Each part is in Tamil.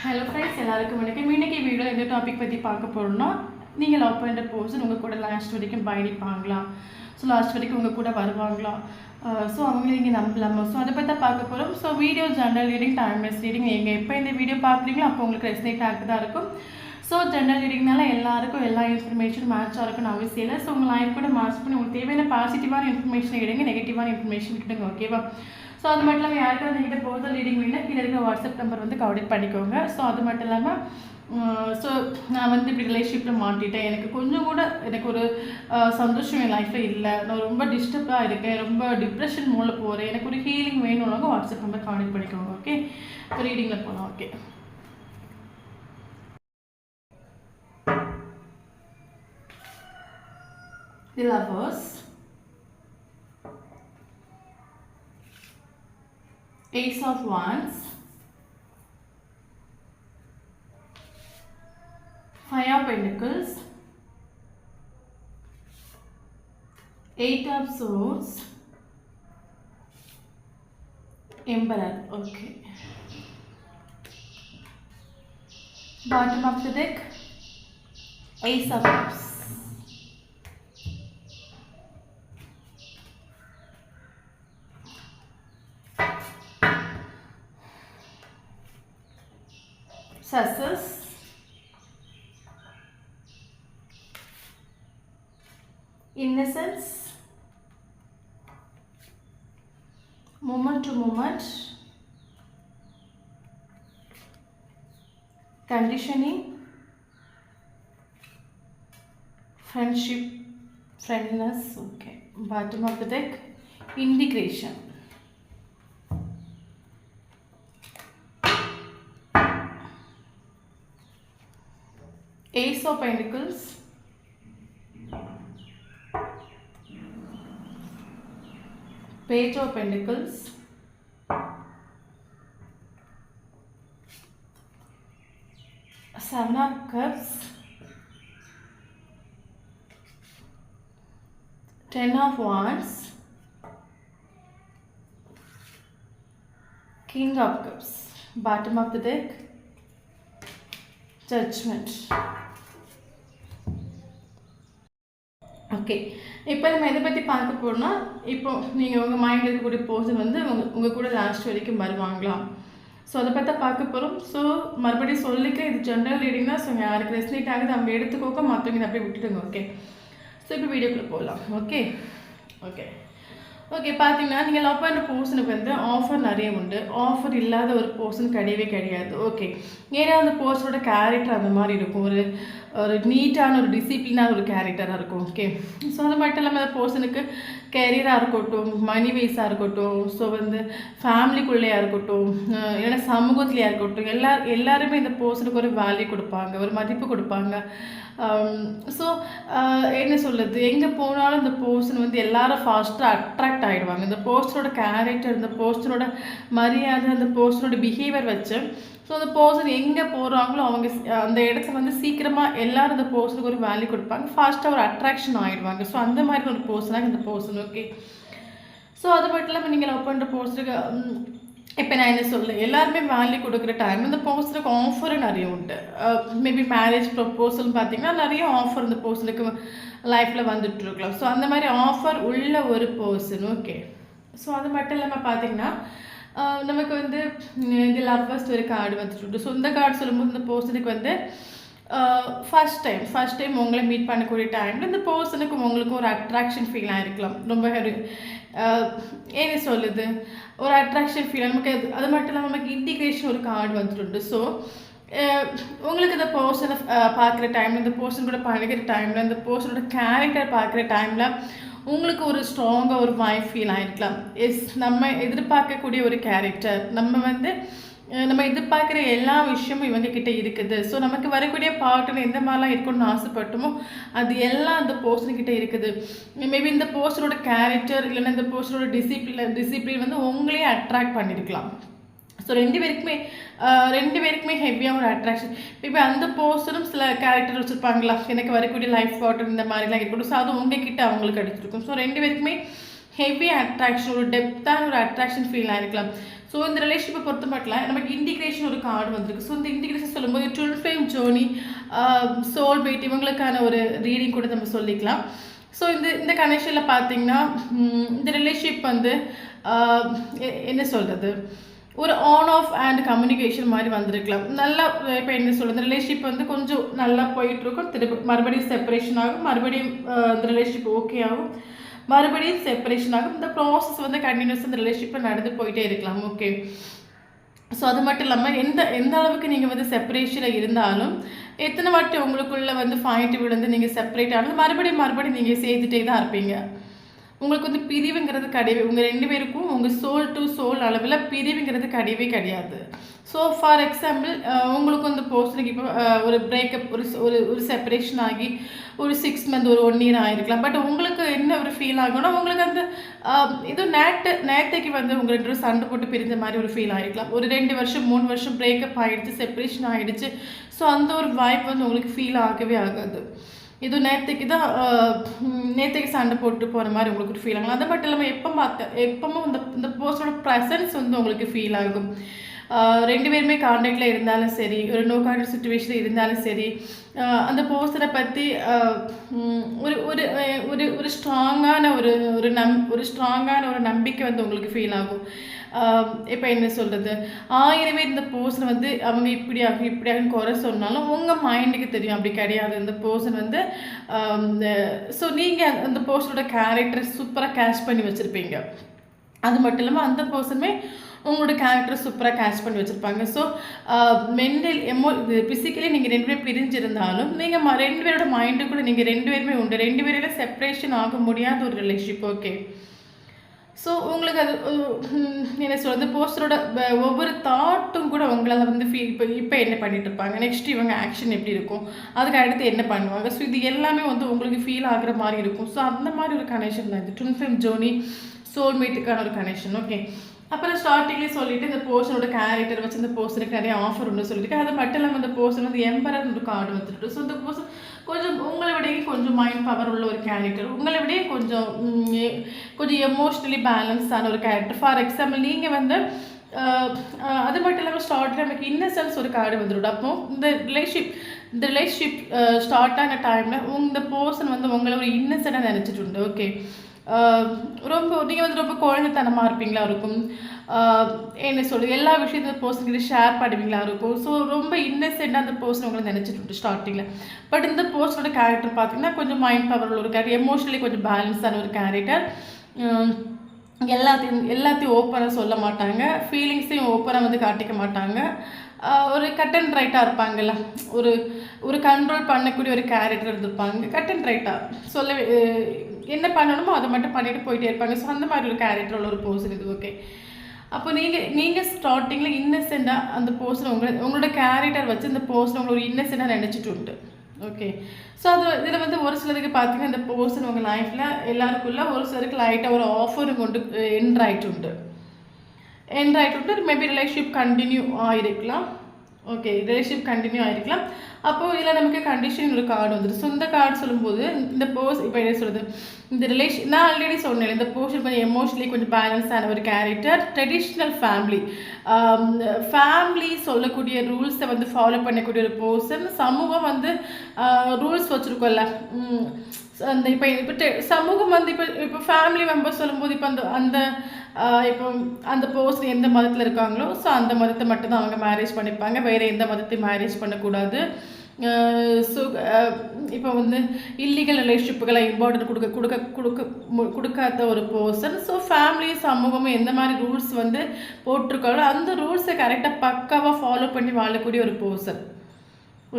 ஹலோ ஃப்ரெண்ட்ஸ், எல்லாருக்கும் வணக்கம். இன்றைக்கி வீடியோ எந்த டாபிக் பற்றி பார்க்க போகிறோம்னா, நீங்கள் லவ் பண்ணுற பர்சன் உங்கள் கூட லாஸ்ட் வரைக்கும் பயணிப்பாங்களா, ஸோ லாஸ்ட் வரைக்கும் உங்கள் கூட வருவாங்களா, ஸோ அவங்கள நீங்கள் நம்பலாமா, ஸோ அதை பற்றி தான் பார்க்க போகிறோம். So video general reading, timeless reading, நீங்கள் எப்போ இந்த வீடியோ பார்க்குறீங்களோ அப்போ உங்களுக்கு ரெஸ்னேட் ஆக தான் இருக்கும். ஸோ ஜென்ரல் ரீடிங்னால எல்லாருக்கும் எல்லா இன்ஃபர்மேஷனும் மேட்சாக இருக்குன்னு அவசியம் இல்லை. ஸோ உங்கள் லைஃப் கூட மேட்ச் பண்ணி உங்களுக்கு தேவையான பாசிட்டிவான இன்ஃபர்மேஷன் எடுங்க, நெகட்டிவான இன்ஃபர்மேஷன் விட்டுடுங்க. ஓகேவா? ஸோ அது மட்டும் இல்லாமல் யாருக்காவது என்கிட்ட பர்சனல் ரீடிங் வேணும்னா கீழே இருக்கிற வாட்ஸ்அப் நம்பர் வந்து கான்டெக்ட் பண்ணிக்கோங்க. ஸோ அது மட்டும் இல்லாமல் ஸோ நான் வந்து இப்படி ரிலேஷன்ஷிப்பில் மாட்டிட்டேன், எனக்கு கொஞ்சம் கூட எனக்கு ஒரு சந்தோஷம் என் லைஃப்பில் இல்லை, நான் ரொம்ப டிஸ்டர்பாக இருக்கேன், ரொம்ப டிப்ரெஷன் மூலம் போகிறேன், எனக்கு ஒரு ஹீலிங் வேணும்னாங்க வாட்ஸ்அப் நம்பர் கான்டெக்ட் பண்ணிக்கோங்க. ஓகே, இப்போ ரீடிங்கில் போகலாம். Okay, The Lovers, Ace of Wands, Five of Pentacles, Eight of Swords, Emperor. Okay, bottom of the deck, Ace of Cups, Success, Innocence, Moment to Moment, Conditioning, Friendship, Friendliness. Okay, bottom of the deck, Integration. Ace of Pentacles, Page of Pentacles, Seven of Cups, Ten of Wands, King of Cups. Bottom of the deck, Judgment. Okay, இப்போ நம்ம எதை பற்றி பார்க்க போகிறோம்னா, இப்போ நீங்கள் உங்கள் மைண்டில் இருக்கக்கூடிய பர்சன் வந்து உங்கள் கூட லாஸ்ட் வரைக்கும் வருவாங்களா, ஸோ அதை பற்றி பார்க்க போகிறோம். ஸோ மறுபடியும் சொல்லிக்க, இது ஜென்ரல் ரீடிங் தான். ஸோ யாருக்கு ரெஸ்னேட் ஆகுது அவங்க எடுத்துக்கோக்க, மற்றவங்க அப்படியே விட்டுடுங்க. ஓகே, ஸோ இப்போ வீடியோக்குள்ளே போகலாம். ஓகே ஓகே ஓகே பார்த்தீங்கன்னா, நீங்கள் லவ் பண்ணுற பர்சனுக்கு வந்து ஆஃபர் நிறைய உண்டு. ஆஃபர் இல்லாத ஒரு பர்சன் கிடையவே கிடையாது. ஓகே, ஏன்னா அந்த பர்சனோட கேரக்டர் அந்த மாதிரி இருக்கும், ஒரு நீட்டான ஒரு டிசிப்ளினான ஒரு கேரக்டராக இருக்கும். ஓகே, ஸோ அது மட்டும் இல்லாமல் அந்த பர்சனுக்கு கேரியராக இருக்கட்டும், மணி வைஸாக இருக்கட்டும், ஸோ வந்து ஃபேமிலிக்குள்ளேயா இருக்கட்டும், இல்லைன்னா சமூகத்துலையாக இருக்கட்டும், எல்லாருமே இந்த பர்சனுக்கு ஒரு வேல்யூ கொடுப்பாங்க, ஒரு மதிப்பு கொடுப்பாங்க. ஸோ என்ன சொல்கிறது, எங்கே போனாலும் இந்த பர்சன் வந்து எல்லாரும் ஃபாஸ்ட்டாக அட்ராக்ட் ஆகிடுவாங்க. இந்த பர்சனோட கேரக்டர், இந்த பர்சனோட மரியாதை, அந்த பர்சனோட பிஹேவியர் வச்சு ஸோ அந்த பர்சன் எங்கே போகிறாங்களோ அவங்க அந்த இடத்த வந்து சீக்கிரமாக எல்லோரும் அந்த பர்சனுக்கு ஒரு வேல்யூ கொடுப்பாங்க, ஃபாஸ்ட்டாக ஒரு அட்ராக்ஷன் ஆகிடுவாங்க. ஸோ அந்த மாதிரி ஒரு பர்சனாக இந்த பர்சன். ஓகே, ஸோ அது மட்டும் இல்லாமல் நீங்கள் லவ் பண்ணுற பர்சனுக்கு இப்போ நான் என்ன சொல்ல, எல்லாருமே வேல்யூ கொடுக்குற டைம் இந்த பர்சனுக்கு ஆஃபரும் நிறைய உண்டு. மேபி மேரேஜ் ப்ரப்போசல்னு பார்த்தீங்கன்னா நிறைய ஆஃபர் இந்த பர்சனுக்கு லைஃப்பில் வந்துட்டுருக்கலாம். ஸோ அந்த மாதிரி ஆஃபர் உள்ள ஒரு பர்சன். ஓகே, ஸோ அது மட்டும் இல்லாமல் பார்த்தீங்கன்னா நமக்கு வந்து இந்த லவ்வர்ஸ் ஒரு கார்டு வந்துட்டு. ஸோ இந்த கார்டு சொல்லும்போது இந்த பர்சனுக்கு வந்து ஃபஸ்ட் டைம் உங்களை மீட் பண்ணக்கூடிய டைமில் இந்த பர்சனுக்கு உங்களுக்கு ஒரு அட்ராக்ஷன் ஃபீல் ஆகிருக்கலாம். ரொம்ப என்ன சொல்லுது, ஒரு அட்ராக்ஷன் ஃபீல் நமக்கு. அது மட்டும் இல்லாமல் நமக்கு இன்டிகிரேஷன் ஒரு கார்டு வந்துட்டு. ஸோ உங்களுக்கு இந்த பர்சனை பார்க்குற டைமில், இந்த பர்சன் கூட பழகிற டைமில், இந்த பர்சனோட கேரக்டர் பார்க்குற டைமில் உங்களுக்கு ஒரு ஸ்ட்ராங்காக ஒரு வைஃப் ஃபீல் ஆகிருக்கலாம். நம்ம எதிர்பார்க்கக்கூடிய ஒரு கேரக்டர், நம்ம எதிர்பார்க்குற எல்லா விஷயமும் இவங்க கிட்டே இருக்குது. ஸோ நமக்கு வரக்கூடிய பார்ட்னர் எந்த மாதிரிலாம் இருக்கணும்னு ஆசைப்பட்டோமோ அது எல்லாம் அந்த பர்சன்கிட்ட இருக்குது. மேபி இந்த பர்சனோட கேரக்டர் இல்லைன்னா இந்த பர்சனோட டிசிப்ளின் வந்து உங்களையே அட்ராக்ட் பண்ணியிருக்கலாம். ஸோ ரெண்டு பேருக்குமே ஹெவியாக ஒரு அட்ராக்ஷன். மேபி அந்த பர்சனும் சில கேரக்டர் வச்சுருப்பாங்களா, எனக்கு வரக்கூடிய லைஃப் பார்ட்னர் இந்த மாதிரிலாம் இருக்கட்டும். ஸோ அது உங்ககிட்ட அவங்களுக்கு அடிச்சிருக்கும். ஸோ ரெண்டு பேருக்குமே ஹெவி அட்ராக்ஷன், ஒரு டெப்த்தான ஒரு அட்ராக்ஷன் ஃபீல் ஆகிருக்கலாம். ஸோ இந்த ரிலேஷன்ஷிப்பை பொறுத்த மட்டும் நமக்கு இன்டிகிரேஷன் ஒரு கார்டு வந்திருக்கு. ஸோ இந்த இன்டிகிரேஷன் சொல்லும்போது ட்வின் ஃப்ளேம் ஜோனி, சோல்மேட் இவங்களுக்கான ஒரு ரீடிங் கூட நம்ம சொல்லிக்கலாம். ஸோ இந்த கனெக்ஷனில் பார்த்தீங்கன்னா இந்த ரிலேஷன்ஷிப் வந்து என்ன சொல்கிறது, ஒரு ஆன் ஆஃப் அண்ட் கம்யூனிகேஷன் மாதிரி வந்திருக்கலாம். நல்லா இப்போ என்ன சொல்கிறது, ரிலேஷன்ஷிப் வந்து கொஞ்சம் நல்லா போயிட்டுருக்கும், திரும்ப மறுபடியும் செப்பரேஷன் ஆகும், மறுபடியும் இந்த ரிலேஷன்ஷிப் ஓகே ஆகும், மறுபடியும் செப்பரேஷன் ஆகும். இந்த ப்ராசஸ் வந்து கண்டினியூஸாக இந்த ரிலேஷன்ஷிப்பில் நடந்து போயிட்டே இருக்கலாம். ஓகே. ஸோ அது மட்டும் இல்லாமல் எந்த அளவுக்கு நீங்கள் வந்து செப்பரேஷனில் இருந்தாலும் எத்தனை வாட்டி உங்களுக்குள்ளே வந்து பாயிண்ட் விழுந்து நீங்கள் செப்பரேட் ஆனாலும் மறுபடியும் நீங்கள் சேர்த்துட்டே தான் இருப்பீங்க. உங்களுக்கு வந்து பிரிவுங்கிறது கிடையவே, உங்கள் 2 பேருக்கும் உங்கள் சோல் டு சோல் அளவில் பிரிவுங்கிறது கிடையாது. ஸோ ஃபார் எக்ஸாம்பிள் உங்களுக்கு வந்து பர்சனுக்கு இப்போ ஒரு பிரேக்கப், ஒரு செப்பரேஷன் ஆகி ஒரு 6 மந்த், ஒரு 1 இயர் ஆகிருக்கலாம். பட் உங்களுக்கு என்ன ஒரு ஃபீல் ஆகும்னா, உங்களுக்கு அந்த இது நேற்றைக்கு வந்து உங்கள் 2 சண்டை போட்டு பிரிந்த மாதிரி ஒரு ஃபீல் ஆகிருக்கலாம். ஒரு 2 வருஷம் 3 வருஷம் பிரேக்கப் ஆகிடுச்சு, செப்பரேஷன் ஆகிடுச்சு. ஸோ அந்த ஒரு வாய்ப்பு வந்து உங்களுக்கு ஃபீல் ஆகவே ஆகாது. இது நேற்றுக்கு சண்டை போட்டு போகிற மாதிரி உங்களுக்கு ஒரு ஃபீல் ஆகலாம். அது மட்டும் இல்லாமல் எப்பவும் இந்த பர்சனோட ப்ரெசன்ஸ் வந்து உங்களுக்கு ஃபீல் ஆகும். 2 பேருமே கான்டாக்டில் இருந்தாலும் சரி, ஒரு நோ கான்டாக்ட் சுச்சுவேஷனில் இருந்தாலும் சரி, அந்த பர்சனை பற்றி ஒரு ஒரு ஒரு ஸ்ட்ராங்கான ஒரு ஸ்ட்ராங்கான ஒரு நம்பிக்கை வந்து உங்களுக்கு ஃபீல் ஆகும். இப்போ என்ன சொல்கிறது, 1000 பேர் இந்த பர்சன் வந்து அவங்க இப்படியாகும் குறை சொன்னாலும் உங்கள் மைண்டுக்கு தெரியும் அப்படி கிடையாது. இந்த பர்சன் வந்து ஸோ நீங்கள் அந்த பர்சனோட கேரக்டரை சூப்பராக கேட்ச் பண்ணி வச்சுருப்பீங்க. அது மட்டும் இல்லாமல் அந்த பர்சனுமே உங்களோட கேரக்டரை சூப்பராக கேட்ச் பண்ணி வச்சுருப்பாங்க. ஸோ மென்டல் ஃபிசிக்கலி நீங்கள் 2 பேரும் பிரிஞ்சிருந்தாலும் நீங்கள் 2 பேரோட மைண்டுக்குள்ளே நீங்கள் 2 பேருமே உண்டு. 2 பேரோட செப்பரேஷன் ஆக முடியாத ஒரு ரிலேஷன்ஷிப். ஓகே. ஸோ உங்களுக்கு அது என்ன சொல்கிறது, போஸ்டரோட ஒவ்வொரு தாட்டும் கூட உங்களால் வந்து இப்போ என்ன பண்ணிட்டு இருப்பாங்க, நெக்ஸ்ட் இவங்க ஆக்ஷன் எப்படி இருக்கும், அதுக்கு அடுத்து என்ன பண்ணுவாங்க. ஸோ இது எல்லாமே வந்து உங்களுக்கு ஃபீல் ஆகுற மாதிரி இருக்கும். ஸோ அந்த மாதிரி ஒரு கனெக்ஷன் தான் இது ட்வின் ஃப்ளேம் ஜோனி சோல்மேட்டுக்கான ஒரு கனெக்ஷன். ஓகே. அப்புறம் ஸ்டார்டிங்லேயே சொல்லிட்டு இந்த பர்சனோட கேரக்டர் வச்சு இந்த பர்சனுக்கு நிறைய ஆஃபர் ஒன்று சொல்லிட்டு, அது மட்டும் இல்லாமல் இந்த பர்சன் வந்து எம்பரர் ஒரு கார்டு வந்துட்டு. ஸோ இந்த பர்சன் கொஞ்சம் உங்களை விடையே கொஞ்சம் மைண்ட் பவர் உள்ள ஒரு கேரக்டர், உங்களை விடையே கொஞ்சம் எமோஷ்னலி பேலன்ஸான ஒரு கேரக்டர். ஃபார் எக்ஸாம்பிள் நீங்கள் வந்து அது மட்டும் இல்லாமல் ஸ்டார்டில் நமக்கு இன்னசென்ஸ் ஒரு கார்டு வந்துடும். அப்போ இந்த ரிலேஷன்ஷிப் ஸ்டார்ட் ஆன டைமில் இந்த பர்சன் வந்து உங்களை ஒரு இன்னசென்ட்டாக நினச்சிட்டு உண்டு. ஓகே. நீங்கள் வந்து ரொம்ப குழந்தைத்தனமாக இருப்பீங்களா இருக்கும், என்ன சொல்லுது, எல்லா விஷயத்தையும் பர்சன்கிட்ட ஷேர் பண்ணுவீங்களா இருக்கும். ஸோ ரொம்ப இன்னசென்ட்டாக அந்த பர்சன் உங்களை நினச்சிட்டு ஸ்டார்டிங்கில். பட் இந்த பர்சனோட கேரக்டர் பார்த்தீங்கன்னா கொஞ்சம் மைண்ட் பவர் உள்ள ஒரு கேரக்டர், எமோஷனலி கொஞ்சம் பேலன்ஸான ஒரு கேரக்டர். எல்லாத்தையும் ஓப்பனாக சொல்ல மாட்டாங்க, ஃபீலிங்ஸையும் ஓப்பனாக வந்து காட்டிக்க மாட்டாங்க. ஒரு கட் அண்ட் ரைட்டாக இருப்பாங்கல்ல, ஒரு கண்ட்ரோல் பண்ணக்கூடிய ஒரு கேரக்டர் இருந்திருப்பாங்க. கட் அண்ட் ரைட்டாக என்ன பண்ணணுமோ அதை மட்டும் பண்ணிட்டு போயிட்டே இருப்பாங்க. ஸோ அந்த மாதிரி ஒரு கேரக்டர் உள்ள ஒரு பர்சன் இது. ஓகே. அப்போ நீங்கள் ஸ்டார்டிங்கில் இன்னசென்ட்டாக அந்த பர்சன் உங்களோட கேரக்டர் வச்சு இந்த பர்சன் உங்களை ஒரு இன்னசென்ட்டாக நினச்சிட்டு உண்டு. ஓகே. ஸோ இதில் வந்து ஒரு சிலருக்கு பார்த்தீங்கன்னா இந்த பர்சன் உங்கள் லைஃப்பில் எல்லாருக்குள்ள ஒரு சிலருக்கு லைட்டாக ஒரு ஆஃபரும் கொண்டு எண்ட் ஆகிட்டு உண்டு. மேபி ரிலேஷன்ஷிப் கண்டினியூ ஆகிருக்கலாம். ஓகே. ரிலேஷன்ஷிப் கண்டினியூ ஆகிருக்கலாம். அப்போது இதில் நமக்கு கண்டிஷன் ஒரு கார்டு வந்துடும். ஸோ இந்த கார்டு சொல்லும்போது இந்த இப்போ என்ன சொல்கிறது, இந்த ரிலேஷன் நான் ஆல்ரெடி சொன்னேன், இந்த பர்சன் கொஞ்சம் எமோஷனலி கொஞ்சம் பேலன்ஸான ஒரு கேரக்டர், ட்ரெடிஷ்னல் ஃபேமிலி சொல்லக்கூடிய ரூல்ஸை வந்து ஃபாலோ பண்ணக்கூடிய ஒரு பர்சன். சமூகம் வந்து ரூல்ஸ் வச்சுருக்கோம்ல, அந்த இப்போ சமூகம் வந்து இப்போ ஃபேமிலி மெம்பர்ஸ் சொல்லும்போது இப்போ இப்போ அந்த பர்சன் எந்த மதத்தில் இருக்காங்களோ ஸோ அந்த மதத்தை மட்டும்தான் அவங்க மேரேஜ் பண்ணிப்பாங்க, வேறு எந்த மதத்தையும் மேரேஜ் பண்ணக்கூடாது. ஸோ இப்போ வந்து இல்லீகல் ரிலேஷன்ஷிப்புகளை இம்பார்ட்டன்ட் கொடுக்காத ஒரு பர்சன். ஸோ ஃபேமிலியும் சமூகமும் எந்த மாதிரி ரூல்ஸ் வந்து போட்டிருக்காங்களோ அந்த ரூல்ஸை கரெக்டாக பக்காவாக ஃபாலோ பண்ணி வாழக்கூடிய ஒரு பர்சன்.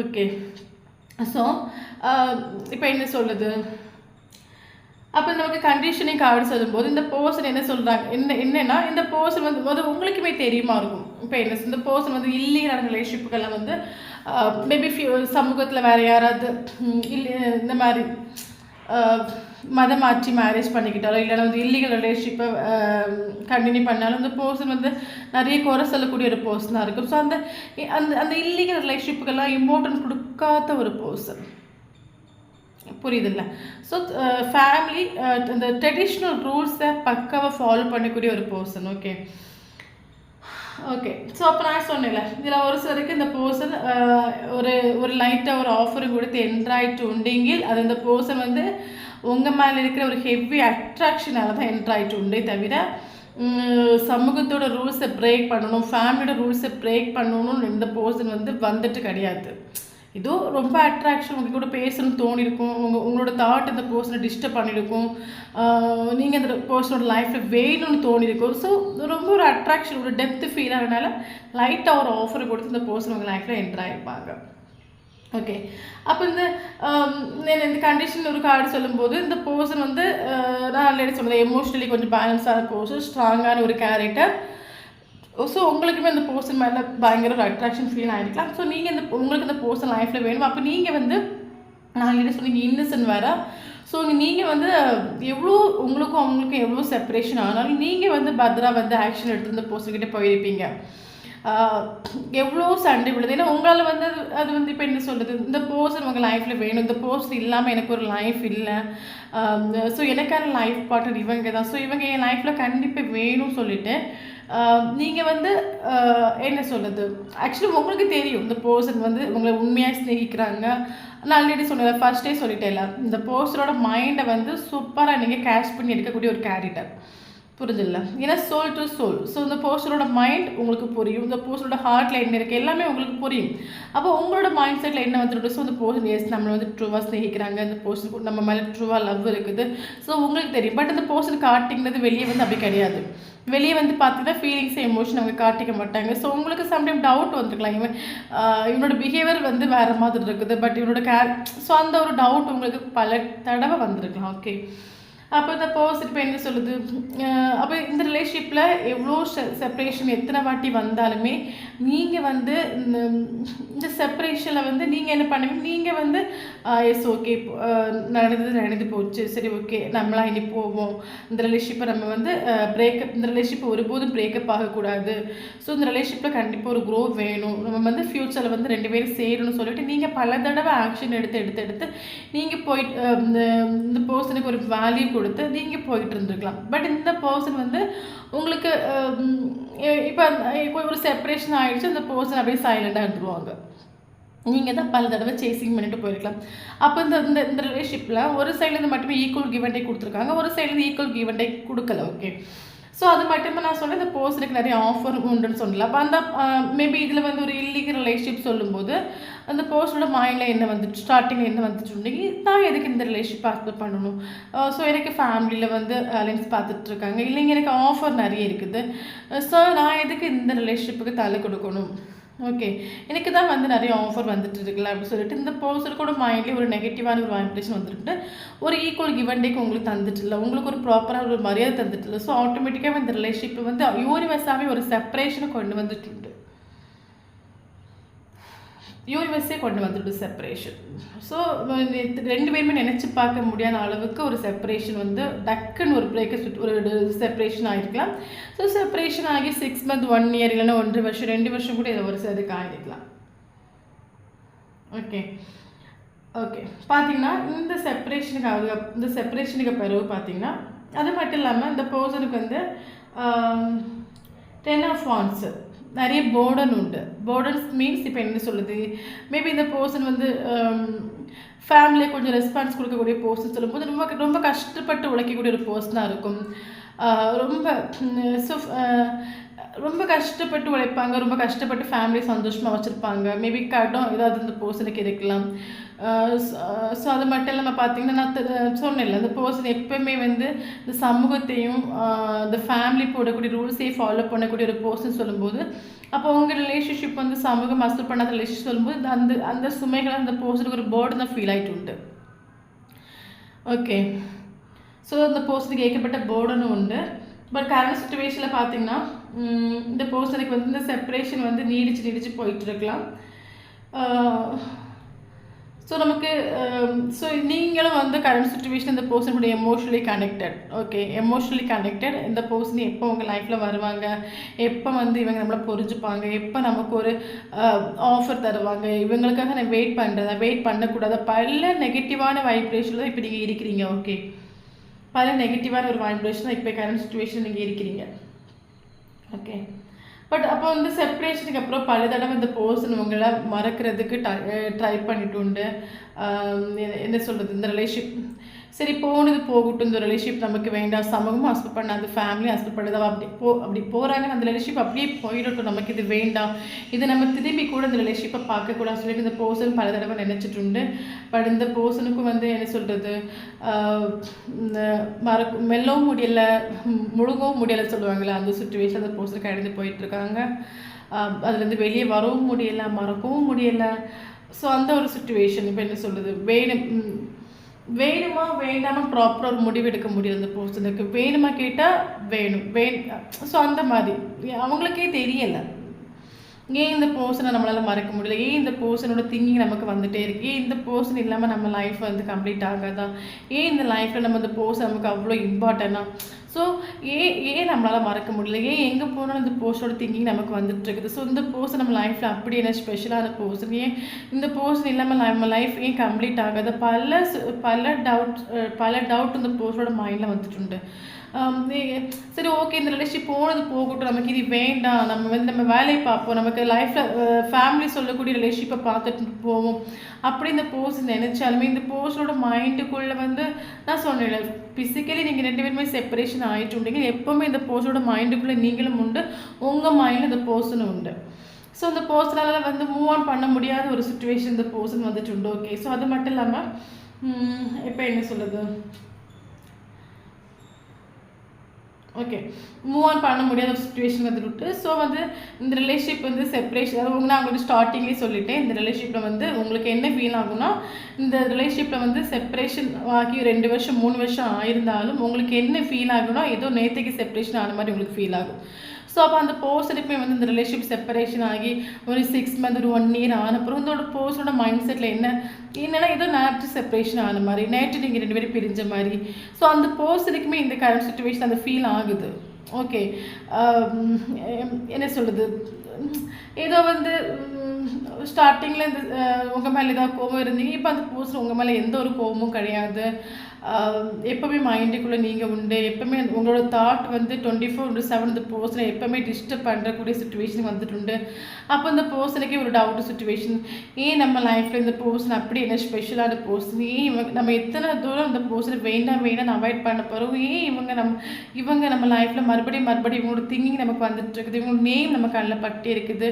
ஓகே. ஸோ இப்போ என்ன சொல்லுது, அப்போ நமக்கு கண்டிஷனிங் கார்டு சொல்லும்போது இந்த பர்சன் என்ன சொல்கிறாங்க, என்னென்னா இந்த பர்சன் வந்து உங்களுக்குமே தெரியுமா இருக்கும். இப்போ என்ன இந்த பர்சன் வந்து இல்லீகல் ரிலேஷன்ஷிப்புகளை வந்து மேபி சமூகத்தில் வேறு யாராவது இந்த மாதிரி மதம் மாற்றி மேரேஜ் பண்ணிக்கிட்டாலோ இல்லைனா வந்து இல்லீகல் ரிலேஷன்ஷிப்பை கண்டினியூ பண்ணாலும் இந்த பர்சன் வந்து நிறைய குறை சொல்லக்கூடிய ஒரு பர்சனாக இருக்கும். ஸோ அந்த இல்லீகல் ரிலேஷன்ஷிப்புக்கெல்லாம் இம்பார்ட்டன்ட் கொடுக்காத ஒரு பர்சன். புரியுதில்ல? ஸோ ஃபேமிலி இந்த ட்ரெடிஷ்னல் ரூல்ஸை பக்காவாக ஃபாலோ பண்ணக்கூடிய ஒரு பர்சன். Okay okay. ஸோ அப்போ நான் சொன்னேன்ல, இதில் ஒரு சிலருக்கு இந்த பர்சன் ஒரு ஒரு லைட்டாக ஒரு ஆஃபரும் கொடுத்து என்ட்ராயிட்டு உண்டெங்கில் அது இந்த பர்சன் வந்து உங்கள் மேலே இருக்கிற ஒரு ஹெவி அட்ராக்ஷனால தான் என்ட்ராயிட்டு உண்டே தவிர சமூகத்தோட ரூல்ஸை பிரேக் பண்ணணும், ஃபேமிலியோட ரூல்ஸை பிரேக் பண்ணணும்னு இந்த பர்சன் வந்து வந்துட்டு கிடையாது. ஏதோ ரொம்ப அட்ராக்ஷன், உங்கள் கூட பேசணும்னு தோணியிருக்கும், உங்களோட தாட் இந்த பர்சனை டிஸ்டர்ப் பண்ணியிருக்கும், நீங்கள் அந்த பர்சனோட லைஃப்பில் வேணும்னு தோணியிருக்கும். ஸோ ரொம்ப ஒரு அட்ராக்ஷன், ஒரு டெப்த்து ஃபீல் ஆகிறதுனால லைட்டாக ஒரு ஆஃபரை கொடுத்து இந்த பர்சன் உங்கள் லைஃப்பில் என்ட்ரு ஆகிருப்பாங்க. ஓகே. அப்போ இந்த கண்டிஷன் ஒரு கார்டு சொல்லும்போது இந்த பர்சன் வந்து நான் ஆல்ரெடி சொன்னேன், எமோஷ்னலி கொஞ்சம் பேலன்ஸான பர்சன், ஸ்ட்ராங்கான ஒரு கேரக்டர். ஸோ உங்களுக்குமே அந்த பர்சன் மேலே பயங்கர ஒரு அட்ராக்ஷன் ஃபீல் ஆகிருக்கலாம். ஸோ நீங்கள் உங்களுக்கு இந்த பர்சன் லைஃப்பில் வேணும். அப்போ நீங்கள் வந்து நான் என்ன சொன்னீங்க, இன்னசென்ட் வேறு. ஸோ நீங்கள் வந்து எவ்வளோ உங்களுக்கும் அவங்களுக்கும் எவ்வளோ செப்பரேஷன் ஆனாலும் நீங்கள் வந்து பத்ரா வந்து ஆக்ஷன் எடுத்து இந்த பர்சன்கிட்ட போயிருப்பீங்க. எவ்வளோ சண்டை விடுது, ஏன்னா உங்களால் வந்து அது வந்து இப்போ என்ன சொல்கிறது, இந்த பர்சன் உங்கள் லைஃப்பில் வேணும், இந்த பர்சன் இல்லாமல் எனக்கு ஒரு லைஃப் இல்லை, ஸோ எனக்கான லைஃப் பார்ட்னர் இவங்க தான், ஸோ இவங்க என் லைஃப்பில் கண்டிப்பாக வேணும்னு சொல்லிட்டு நீங்கள் வந்து என்ன சொல்கிறது, ஆக்சுவலி உங்களுக்கு தெரியும் இந்த பர்சன் வந்து உங்களை உண்மையாக ஸ்நேகிக்கிறாங்க. நான் ஆல்ரெடி சொன்னேன், ஃபர்ஸ்டே சொல்லிட்டேன்ல, இந்த பர்சனோட மைண்டை வந்து சூப்பராக நீங்கள் கேஷ் பண்ணி எடுக்கக்கூடிய ஒரு கேரக்டர். புரிஞ்சில்ல? ஏன்னா சோல் டு சோல். ஸோ இந்த பர்சனோட மைண்ட் உங்களுக்கு புரியும், இந்த பர்சனோட ஹார்ட்டில் என்ன இருக்குது எல்லாமே உங்களுக்கு புரியும். அப்போ உங்களோட மைண்ட் செட்டில் என்ன வந்துட்டு, ஸோ இந்த பர்சன் எஸ் நம்மளை வந்து ட்ரூவாக ஸ்நேகிக்கிறாங்க, இந்த பர்சனுக்கு நம்ம மேலே ட்ரூவாக லவ் இருக்குது, ஸோ உங்களுக்கு தெரியும். பட் இந்த பர்சன் காட்டிங்கிறது வெளியே வந்து அப்படி கிடையாது. வெளியே வந்து பார்த்தீங்கன்னா ஃபீலிங்ஸ் எமோஷன் அவங்க காட்டிக்க மாட்டாங்க. ஸோ உங்களுக்கு சம்டைம் டவுட் வந்துருக்கலாம், இவனோட பிஹேவியர் வந்து வேறு மாதிரி இருக்குது, பட் இவனோட ஸோ அந்த ஒரு டவுட் உங்களுக்கு பல தடவை வந்திருக்கலாம். ஓகே. அப்போ இந்த பர்சன் இப்போ என்ன சொல்லுது, அப்போ இந்த ரிலேஷன்ஷிப்பில் எவ்வளோ செப்பரேஷன் எத்தனை வாட்டி வந்தாலுமே நீங்கள் வந்து இந்த செப்பரேஷனில் வந்து நீங்கள் என்ன பண்ணுவீங்க, நீங்கள் வந்து எஸ் ஓகே நடந்து போச்சு, சரி ஓகே நம்மளாம் இனி போவோம், இந்த ரிலேஷன்ஷிப்பை நம்ம வந்து இந்த ரிலேஷன்ஷிப் ஒருபோதும் பிரேக்கப் ஆகக்கூடாது, ஸோ இந்த ரிலேஷன்ஷிப்பில் கண்டிப்பாக ஒரு க்ரோ வேணும், நம்ம வந்து ஃப்யூச்சரில் வந்து 2 பேரும் சேரணும்னு சொல்லிட்டு நீங்கள் பல தடவை ஆக்ஷன் எடுத்து நீங்கள் போயிட்டு இந்த பர்சனுக்கு ஒரு வேல்யூ கொடுத்து நீங்கள் போயிட்டு இருந்துருக்கலாம். பட் இந்த பர்சன் வந்து உங்களுக்கு இப்போ ஒரு செப்பரேஷன் ஆகிடுச்சு, அந்த பர்சன் அப்படியே சைலண்டாக இருந்துருவாங்க, நீங்கள் தான் பல தடவை சேசிங் பண்ணிட்டு போயிருக்கலாம். அப்போ இந்த ரிலேஷன்ஷிப்பில் ஒரு சைட்லேருந்து மட்டுமே ஈக்குவல் கிவ் அண்ட் டேக் கொடுத்துருக்காங்க, ஒரு சைட்லேருந்து ஈக்குவல் கிவ் அண்ட் டேக் கொடுக்கல. ஓகே. ஸோ அது மட்டுமே நான் சொன்னேன், இந்த பர்சனுக்கு நிறைய ஆஃபர் உண்டுன்னு சொல்லலாம். அப்போ அந்த மேபி இதில் வந்து ஒரு இல்லீகல் ரிலேஷன்ஷிப் சொல்லும்போது அந்த பர்சனோட மைண்டில் என்ன வந்துட்டு, ஸ்டார்டிங்கில் என்ன வந்துட்டு, நான் எதுக்கு இந்த ரிலேஷன்ஷிப் அக்செப்ட் பண்ணணும், ஸோ எனக்கு ஃபேமிலியில் வந்து அலைன்ஸ் பார்த்துட்ருக்காங்க, இல்லைங்க எனக்கு ஆஃபர் நிறைய இருக்குது, ஸோ நான் எதுக்கு இந்த ரிலேஷன்ஷிப்புக்கு தலை கொடுக்கணும், ஓகே எனக்கு தான் வந்து நிறைய ஆஃபர் வந்துட்டு இருக்குல்ல அப்படின்னு சொல்லிட்டு இந்த பர்சனுக்கோட மைண்ட்லேயே ஒரு நெகட்டிவான ஒரு வைப்ரேஷன் வந்துட்டு ஒரு ஈக்குவல் கிவ் அண்ட் டேக் உங்களுக்கு தந்துட்டு இல்லை, உங்களுக்கு ஒரு ப்ராப்பராக ஒரு மரியாதை தந்துட்டு இல்லை. ஸோ ஆட்டோமேட்டிக்காக இந்த ரிலேஷன்ஷிப் வந்து யூனிவர்ஸாகவே ஒரு செப்பரேஷனை கொண்டு வந்துட்டு யூனிவர்ஸே கொண்டு வந்துட்டு செப்பரேஷன். ஸோ 2 பேருமே நினச்சி பார்க்க முடியாத அளவுக்கு ஒரு செப்பரேஷன் வந்து டக்குன்னு ஒரு ஒரு செப்பரேஷன் ஆகிருக்கலாம். ஸோ செப்பரேஷன் ஆகி 6 months 1 year இல்லைன்னா 1.5 வருஷம் 2 வருஷம் கூட இதை ஒரு அதுக்கு ஆகிருக்கலாம். ஓகே ஓகே பார்த்தீங்கன்னா இந்த செப்பரேஷனுக்கு பிறகு பார்த்தீங்கன்னா அது மட்டும் இல்லாமல் இந்த பர்சனுக்கு வந்து 10 of Wands நிறைய போர்டன் உண்டு. போர்டன்ஸ் மீன்ஸ் இப்போ என்ன சொல்லுது, மேபி இந்த பர்சன் வந்து ஃபேமிலியை கொஞ்சம் ரெஸ்பான்ஸ் கொடுக்கக்கூடிய பர்சன் சொல்லும்போது ரொம்ப ரொம்ப கஷ்டப்பட்டு உழைக்கக்கூடிய ஒரு பர்சனாக இருக்கும். ரொம்ப கஷ்டப்பட்டு உழைப்பாங்க, ரொம்ப கஷ்டப்பட்டு ஃபேமிலி சந்தோஷமாக வச்சுருப்பாங்க. மேபி கடன் ஏதாவது இந்த பர்சனுக்கு இருக்கலாம். ஸோ அது மட்டும் இல்லாமல் பார்த்தீங்கன்னா நான் சொன்னேன்ல அந்த பர்சன் எப்போவுமே வந்து இந்த சமூகத்தையும் இந்த ஃபேமிலி போடக்கூடிய ரூல்ஸையும் ஃபாலோ பண்ணக்கூடிய ஒரு பர்சன் சொல்லும்போது அப்போ உங்கள் ரிலேஷன்ஷிப் வந்து சமூகம் மசூல் பண்ணாத ரிலேஷன்ஷிப் சொல்லும்போது அந்த சுமைகளை அந்த பர்சனுக்கு ஒரு பேர்டு தான் ஃபீல் ஆகிட்டு உண்டு. ஓகே ஸோ அந்த பர்சனுக்கு ஏற்கப்பட்ட பேர்டனும் உண்டு. பட் கரண்ட் சுச்சுவேஷனில் பார்த்தீங்கன்னா இந்த பர்சனுக்கு வந்து இந்த செப்பரேஷன் வந்து நீடிச்சு போயிட்டு இருக்கலாம். ஸோ நமக்கு ஸோ நீங்களும் வந்து கரண்ட் சுச்சுவேஷன் இந்த பர்சன் கூட emotionally connected. Okay, emotionally connected. இந்த பர்சன் எப்போ உங்கள் லைஃப்பில் வருவாங்க, எப்போ வந்து இவங்க நம்மளை புரிஞ்சுப்பாங்க, எப்போ நமக்கு ஒரு ஆஃபர் தருவாங்க, இவங்களுக்காக நான் வெயிட் பண்ணக்கூடாது, பல நெகட்டிவான வைப்ரேஷன் தான் இப்போ நீங்கள் இருக்கிறீங்க. ஓகே, பல நெகட்டிவான ஒரு வைப்ரேஷன் தான் இப்போ கரண்ட் சுச்சுவேஷன் நீங்கள் இருக்கிறீங்க. ஓகே, பட் அப்போ வந்து செப்பரேஷனுக்கு அப்புறம் பல தடவை இந்த பர்சன் உங்களை மறக்கிறதுக்கு ட்ரை பண்ணிட்டு உண்டு. என்ன சொல்கிறது, இந்த ரிலேஷன்ஷிப் சரி போனது போகட்டும், இந்த ரிலேஷன்ஷிப் நமக்கு வேண்டாம், சமூகமும் ஹஸ்பண்ட் பண்ணாது, ஃபேமிலியும் ஹஸ்பண்ட் பண்ணாது, அப்படி போகிறாங்க, அந்த ரிலேஷன்ஷிப் அப்படியே போயிடட்டும், நமக்கு இது வேண்டாம், இது நம்ம திரும்பி கூட இந்த ரிலேஷன்ஷிப்பை பார்க்கக்கூடாதுன்னு சொல்லிட்டு இந்த பர்சன் பல தடவை நினச்சிட்டு உண்டு. பட் இந்த பர்சனுக்கும் வந்து என்ன சொல்கிறது, மெல்லவும் முடியலை, முழுங்கவும் முடியலை சொல்லுவாங்களே, அந்த சுச்சுவேஷன் அந்த பர்சன் கடந்து போயிட்டுருக்காங்க. அதுலேருந்து வெளியே வரவும் முடியலை, மறக்கவும் முடியலை. ஸோ அந்த ஒரு சுச்சுவேஷன் இப்போ என்ன சொல்கிறது, வேணுமா வேண்டாமா ப்ராப்பராக ஒரு முடிவு எடுக்க முடியாது. அந்த பர்சனுக்கு வேணுமா கேட்டால் வேணும். ஸோ அந்த மாதிரி அவங்களுக்கே தெரியலை ஏன் இந்த பர்சனை நம்மளால் மறக்க முடியல, ஏன் இந்த பர்சனோட திங்கிங் நமக்கு வந்துகிட்டே இருக்குது, ஏன் இந்த பர்சன் இல்லாமல் நம்ம லைஃப் வந்து கம்ப்ளீட் ஆகாதான், ஏன் இந்த லைஃப்பில் நம்ம இந்த பர்சன் நமக்கு அவ்வளோ இம்பார்ட்டன்னா. ஸோ ஏன் நம்மளால் மறக்க முடியல, ஏன் எங்கே போனாலும் இந்த பர்சனோட திங்கிங் நமக்கு வந்துட்டு இருக்குது. ஸோ இந்த பர்சன் நம்ம லைஃப்பில் அப்படி என்ன ஸ்பெஷலான பர்சன், ஏன் இந்த பர்சன் இல்லாமல் நம்ம லைஃப் ஏன் கம்ப்ளீட் ஆகாது, பல டவுட் இந்த பர்சனோட மைண்டில் வந்துட்டு. சரி ஓகே, இந்த ரிலேஷன்ஷிப் போனது போகட்டும், நமக்கு இது வேண்டாம், நம்ம வேலையை பார்ப்போம், நமக்கு லைஃப்பில் ஃபேமிலி சொல்லக்கூடிய ரிலேஷன்ஷிப்பை பார்த்துட்டு போவோம் அப்படி இந்த பர்சன் நினச்சாலுமே இந்த பர்சனோட மைண்டுக்குள்ளே வந்து நான் சொன்னேன், ஃபிசிக்கலி நீங்கள் 2 பேருமே செப்பரேஷன் ஆகிட்டு உண்டீங்க, எப்போவுமே இந்த பர்சனோட மைண்டுக்குள்ளே நீங்களும் உண்டு, உங்கள் மைண்டில் இந்த பர்சனும் உண்டு. ஸோ இந்த பர்சனால் வந்து மூவ் ஆன் பண்ண முடியாத ஒரு சுச்சுவேஷன் இந்த பர்சன் வந்துட்டு உண்டு. ஓகே, ஸோ அது மட்டும் இல்லாமல் இப்போ என்ன சொல்லுது, ஓகே மூவ் ஆன் பண்ண முடியாத ஒரு சுச்சுவேஷன் வந்துட்டு. ஸோ வந்து இந்த ரிலேஷன்ஷிப் வந்து செப்பரேஷன், அதாவது நான் உங்களுக்கு ஸ்டார்டிங்லேயே சொல்லிட்டேன், இந்த ரிலேஷன்ஷிப்பில் வந்து உங்களுக்கு என்ன ஃபீல் ஆகும்னா, இந்த ரிலேஷன்ஷிப்பில் வந்து செப்பரேஷன் ஆகி 2 வருஷம் 3 வருஷம் ஆயிருந்தாலும் உங்களுக்கு என்ன ஃபீல் ஆகும்னா, ஏதோ நேற்றுக்கு செப்பரேஷன் ஆன மாதிரி உங்களுக்கு ஃபீல் ஆகும். ஸோ அப்போ அந்த பர்சனுக்குமே வந்து இந்த ரிலேஷன்ஷிப் செப்பரேஷன் ஆகி ஒரு 6 மந்த் ஒரு 1 இயர் ஆனப்புறம் இதோட பர்சனோட மைண்ட் செட்டில் என்னென்னா ஏதோ நேற்று செப்பரேஷன் ஆன மாதிரி, நேற்று நீங்கள் 2 பேரும் பிரிஞ்ச மாதிரி. ஸோ அந்த பர்சனுக்குமே இந்த கரண்ட் சுச்சுவேஷன் அந்த ஃபீல் ஆகுது. ஓகே, என்ன சொல்கிறது, ஏதோ வந்து ஸ்டார்டிங்கில் இந்த உங்கள் மேலே ஏதாவது கோபம் இருந்தீங்க, இப்போ அந்த பர்சன் உங்கள் மேலே எந்த ஒரு கோபமும் கிடையாது, எப்போவுமே மைண்டுக்குள்ளே நீங்கள் உண்டு, எப்போவுமே உங்களோட தாட் வந்து 24/7 இந்த பர்சனை எப்போவுமே டிஸ்டர்ப் பண்ணுறக்கூடிய சுச்சுவேஷன் வந்துட்டு உண்டு. அப்போ இந்த பர்சனுக்கே ஒரு டவுட் சுச்சுவேஷன், ஏன் நம்ம லைஃப்பில் இந்த பர்சன் அப்படி என்ன ஸ்பெஷலான பர்சன், ஏன் நம்ம எத்தனை தூரம் இந்த பர்சனை வேண்டாம் அவாய்ட் பண்ண போகிறோம், ஏன் இவங்க நம்ம லைஃப்பில் மறுபடியும் இவங்களோட திங்கிங் நமக்கு வந்துட்டு இருக்குது, இவங்களோட நேம் நம்ம கண்ணில் பட்டி இருக்குது.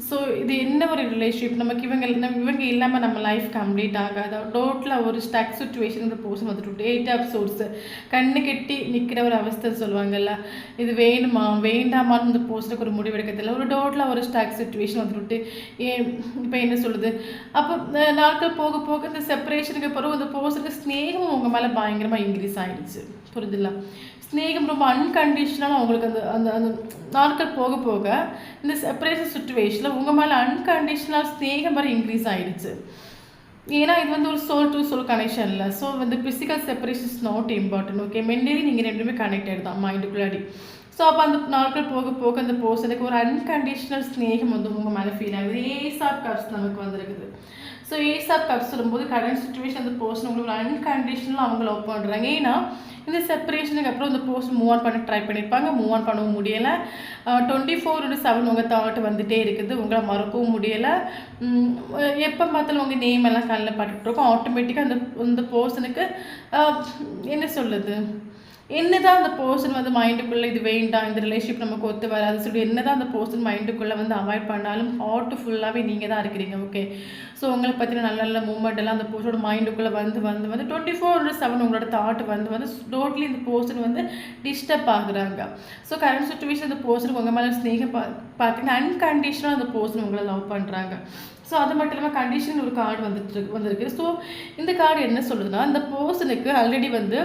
ஸோ இது என்ன ஒரு ரிலேஷன்ஷிப், நமக்கு இவங்க இல்லாமல் நம்ம லைஃப் கம்ப்ளீட் ஆகாது. டோட்டலாக ஒரு ஸ்டக் சுச்சுவேஷன் இந்த பர்சன் வந்துட்டு 8 ஆஃப் சோர்ஸ் கண்ணு கெட்டி நிற்கிற ஒரு அவஸ்தை சொல்லுவாங்கல்ல, இது வேணுமா வேண்டாமான்னு இந்த பர்சனுக்கு ஒரு முடிவு எடுக்கிறதில்ல, ஒரு டோட்டலாக ஒரு ஸ்டக் சுச்சுவேஷன் வந்துட்டு. இப்போ என்ன சொல்லுது, அப்போ நாட்கள் போக போக இந்த செப்பரேஷனுக்கு பிறகு இந்த பர்சனுக்கு ஸ்நேகம் உங்கள் மேலே பயங்கரமாக இன்க்ரீஸ் ஆகிடுச்சு. புரியுதுல்ல, ஸ்நேகம் ரொம்ப அன்கண்டிஷனலாக அவங்களுக்கு அந்த அந்த நாட்கள் போக போக இந்த செப்பரேஷன் சுச்சுவேஷனில் உங்கள் மேலே அன்கண்டிஷனல் ஸ்நேகம் மாதிரி இன்க்ரீஸ் ஆகிடுச்சு. ஏன்னா இது வந்து ஒரு சோல் டு சோல் கனெக்ஷன் இல்லை. ஸோ வந்து physical separation is not important. Okay, mentally நீங்கள் 2 பேருமே கனெக்டட் தான் மைண்டுக்குள்ளாடி. ஸோ அப்போ அந்த நாட்கள் போக போக அந்த பர்சனுக்கு ஒரு அன்கண்டிஷனல் ஸ்நேகம் வந்து உங்கள் மேலே ஃபீல் ஆகுது. ஏஸ் ஆஃப் கப்ஸ் நமக்கு வந்துருக்குது. ஸோ ஏஸ் ஆஃப் கப்ஸ் சொல்லும்போது கரண்ட் சுச்சுவேஷன் அந்த பர்சன் உங்களுக்கு ஒரு அன்கண்டிஷனலாக அவங்க லவ் பண்ணுறாங்க. ஏன்னா இந்த செப்பரேஷனுக்கு அப்புறம் இந்த பர்சன் மூவ் ஆன் பண்ண ட்ரை பண்ணியிருப்பாங்க, மூவ் ஆன் பண்ணவும் முடியலை. 24/7 உங்கள் தாட் வந்துகிட்டே இருக்குது, உங்களை மறக்கவும் முடியலை. எப்போ பார்த்தாலும் உங்கள் நேம் எல்லாம் கண்ணில் பட்டுருக்கோம். ஆட்டோமேட்டிக்காக அந்த பர்சனுக்கு என்ன சொல்லுது, என்னதான் அந்த பர்சன் வந்து மைண்டுக்குள்ளே இது வேண்டாம், இந்த ரிலேஷன்ஷிப் நமக்கு ஒத்து வராது சொல்லி என்னதான் அந்த பர்சன் மைண்டுக்குள்ளே வந்து அவாய்ட் பண்ணாலும் ஹார்ட் ஃபுல்லாகவே நீங்கள் தான் இருக்கிறீங்க. ஓகே, ஸோ உங்களை பற்றின நல்ல நல்ல மூமெண்ட் எல்லாம் அந்த பர்சனோட மைண்டுக்குள்ளே வந்து 24/7 உங்களோட தாட் வந்து டோட்டலி இந்த பர்சன் வந்து டிஸ்டர்ப் ஆகுறாங்க. ஸோ கரண்ட் சுச்சுவேஷன் அந்த பர்சனுக்கு உங்கள் மேலே ஸ்நேகம் பார்த்தீங்கன்னா அன்கண்டிஷனாக அந்த பர்சன் உங்களை லவ் பண்ணுறாங்க. ஸோ அது மட்டும் இல்லாமல் கண்டிஷன் ஒரு கார்டு வந்திருக்கு. ஸோ இந்த கார்டு என்ன சொல்லுதுன்னா, அந்த பர்சனுக்கு ஆல்ரெடி வந்து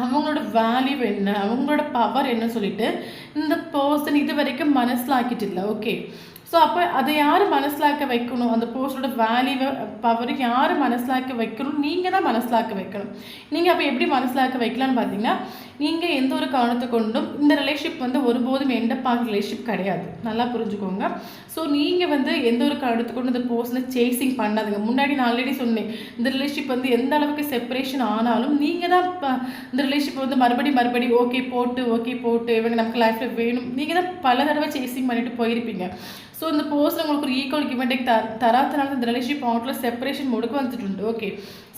அவங்களோட வேல்யூ என்ன, அவங்களோட பவர் என்ன சொல்லிட்டு இந்த பர்சன் இது வரைக்கும் மனசில் ஆக்கிட்டு இல்லை. ஓகே, ஸோ அப்போ அதை யார் மனசிலாக்க வைக்கணும், அந்த போஸ்டோட வேல்யூவை பவர் யார் மனசிலாக்க வைக்கணும், நீங்கள் தான் மனசிலாக்க வைக்கணும். நீங்கள் அப்போ எப்படி மனசிலாக்க வைக்கலான்னு பார்த்தீங்கன்னா, நீங்கள் எந்த ஒரு காரணத்தை கொண்டும் இந்த ரிலேஷன்ஷிப் வந்து ஒருபோதும் எண்டப்பாக ரிலேஷன்ஷிப் கிடையாது, நல்லா புரிஞ்சுக்கோங்க. ஸோ நீங்கள் வந்து எந்த ஒரு காரணத்தை கொண்டு இந்த போஸ்ட்டை சேசிங் பண்ணாதுங்க. முன்னாடி நான் ஆல்ரெடி சொன்னேன், இந்த ரிலேஷன்ஷிப் வந்து எந்த அளவுக்கு செப்பரேஷன் ஆனாலும் நீங்கள் தான் இந்த ரிலேஷன்ஷிப் வந்து மறுபடி ஓகே போட்டு இவங்க நமக்கு லைஃப்பில் வேணும், நீங்கள் தான் பல தடவை சேசிங் பண்ணிட்டு போயிருப்பீங்க. ஸோ இந்த போஸ்ட்டில் உங்களுக்கு ஒரு ஈக்குவல் கிவ் அண்ட் டேக் தராதனால இந்த ரிலேஷன்ஷிப் அவுட்டில் செப்பரேஷன் முடுக்கு வந்துட்டு ஓகே.